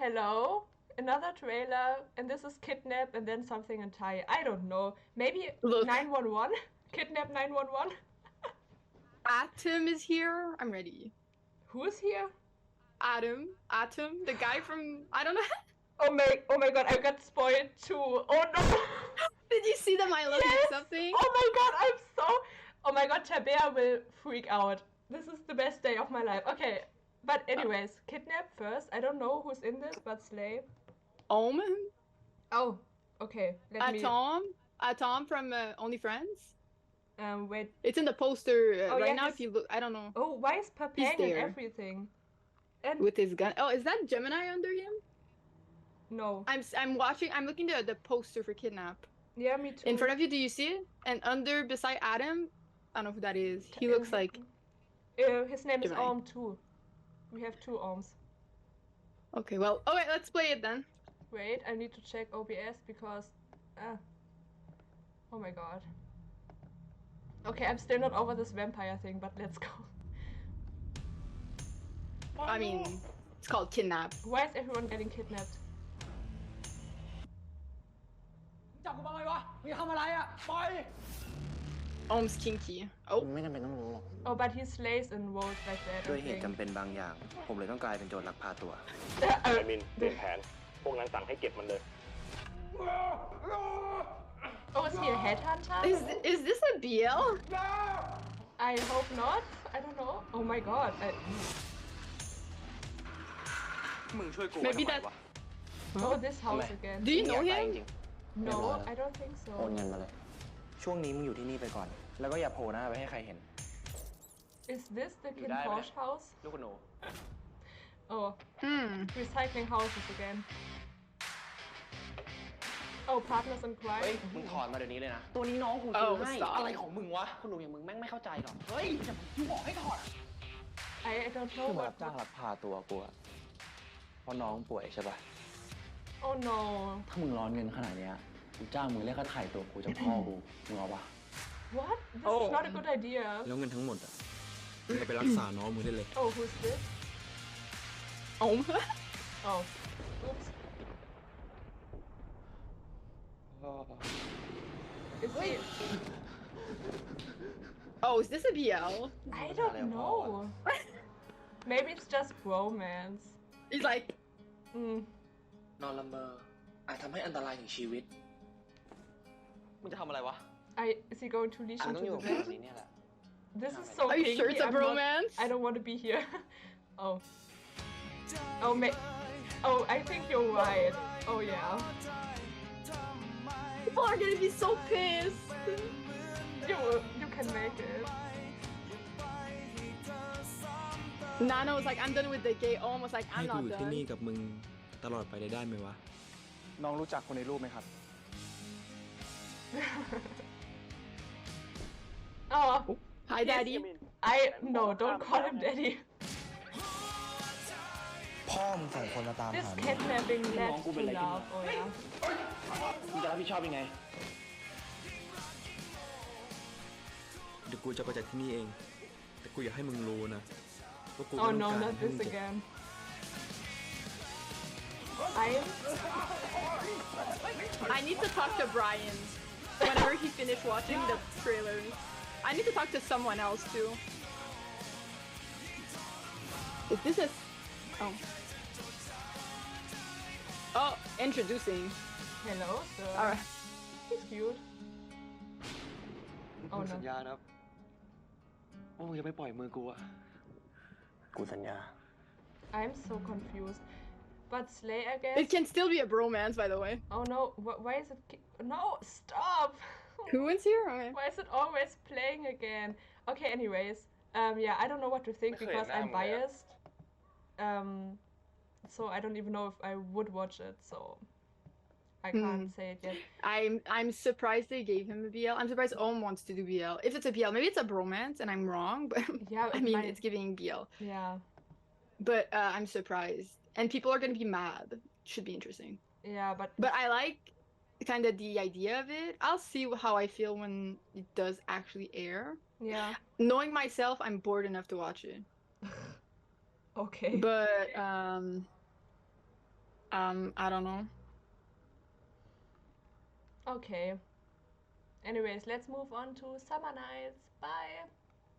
Hello, another trailer, and this is Kidnap and then something in Thai. I don't know. Maybe Look. 911? Kidnap 911? Atom is here. I'm ready. Who is here? Atom, the guy from I don't know. Oh my god, I got spoiled too. Oh no! Did you see the My Love Yes! mix-up thing? Oh my god, I'm so. Oh my god, Tabea will freak out. This is the best day of my life. Okay, but anyways, Kidnap first. I don't know who's in this, but Slay. Omen? Oh, okay. Let me. Atom from Only Friends? Wait. It's in the poster Oh right yeah, now. If you look, I don't know. Oh, why is He's Papang and there everything? And with his gun. Oh, is that Gemini under him? no. I'm watching. I'm looking at the poster for Kidnap. Yeah, me too. In front of you, do you see it? And under, beside Adam, I don't know who that is. He looks like his name is Gemini. Orm too. We have two Orms. Okay, well, okay, let's play it then. Wait, I need to check OBS because. Oh my god. Okay, I'm still not over this vampire thing, but let's go. I mean, it's called Kidnap. Why is everyone getting kidnapped? จับกูมาไงวะมึงทำอะไรอ่ะปล่อย Om's kinky. Oh. ไม่จำเป็นต้องรู้หรอก Oh, but he slays in roles like that. ด้วยเหตุจำเป็นบางอย่าง ผมเลยต้องกลายเป็นโจรลักพาตัว ไอมินเปลี่ยนแผน พวกนั้นสั่งให้เก็บมันเลย Oh, is he a headhunter? Is this a BL? I hope not. I don't know. Oh my god. มึงช่วยกู Maybe ทำไม that. วะ Oh, this house again. Do you know อยากตาย him? จริง No, I don't think โอน so. เงินมาเลย ช่วงนี้มึงอยู่ที่นี่ไปก่อน แล้วก็อย่าโผล่หน้าไปให้ใครเห็น Is this the Kim die, Porsche house? ลูกหนู Oh, recycling houses again. Oh, partners in เฮ้ย crime. มึงถอนมาเดี๋ยวนี้เลยนะ ตัวนี้น้องกูซื้อให้ stop. อะไรของมึงวะคนหนูอย่างมึงแม่งไม่เข้าใจหรอก เฮ้ยจะกูบอกให้ถอด I don't ที่ know มา what. รับจ้างลักพาตัวกูอะเพราะน้องป่วยใช่ป่ะ Oh no. ถ้ามึงร้อนเงินขนาดเนี้ยกูจ้างมึงเรียกค่าไถ่ตัวกูจากพ่อกูมึงเอาปะ What? This Oh. is not a good idea. แล้วเงินทั้งหมดอ่ะมึงเอาไปรักษาน้องมึงได้เลย Oh, who's this? Om. Oh, oops. Is he? Oh, is this a BL? I don't know. Maybe it's just romance. He's like, นอนละเมออาจทำให้อันตรายถึงชีวิต มึงจะทำอะไรวะ Is he going to leash มึงต้องอยู่ into กับ the แบบ bed? นี้เนี่ยแหละ This is so are you kinky. sure it's a I'm not- bromance? I don't want to be here. Oh. Oh, oh, I think you're right. Oh, yeah. People are gonna be so pissed. You can make it. Nana was like, I'm done with the gay. Om was like, ให้ I'm กู not อยู่ที่นี่ done. กับมึงตลอดไปได้ไหมวะ น้องรู้จักคนในรูปไหมครับ Oh, Hi, daddy. no, don't call him daddy. พ่อมึงส่งคนมาตาม This หามึง kidnapping led to love. Oh, yeah. มึงจะรับผิดชอบยังไง เดี๋ยวกูจะไปจากที่นี่เอง แต่กูอยากให้มึงรู้นะว่ากู Oh ไม่ต้ no, องการ not ให้มึ this งเจ็บ again. I need to talk to Brian whenever he finished watching the trailer. I need to talk to someone else too. Is this a... Oh. Oh, introducing. Hello, sir. Alright. He's cute. มึงสัญญานะว่ามึงจะไม่ปล่อยมือกูอะ กูสัญญา I'm so confused. But Slay, I guess. It can still be a bromance, by the way. Oh no, why is it? No, stop! Who is here? Okay. Why is it always playing again? Okay, anyways. Yeah, I don't know what to think because I'm biased. So I don't even know if I would watch it, so I can't say it yet. I'm surprised they gave him a BL. I'm surprised Om wants to do BL. If it's a BL, maybe it's a bromance and I'm wrong, but Yeah, I it mean, might- it's giving BL. Yeah, But I'm surprised. And people are going to be mad. Should be interesting. yeah, but But I like kind of the idea of it. I'll see how I feel when it does actually air. yeah, Knowing myself, I'm bored enough to watch it. okay. But I don't know. Okay. Anyways, let's move on to summer nights. Bye.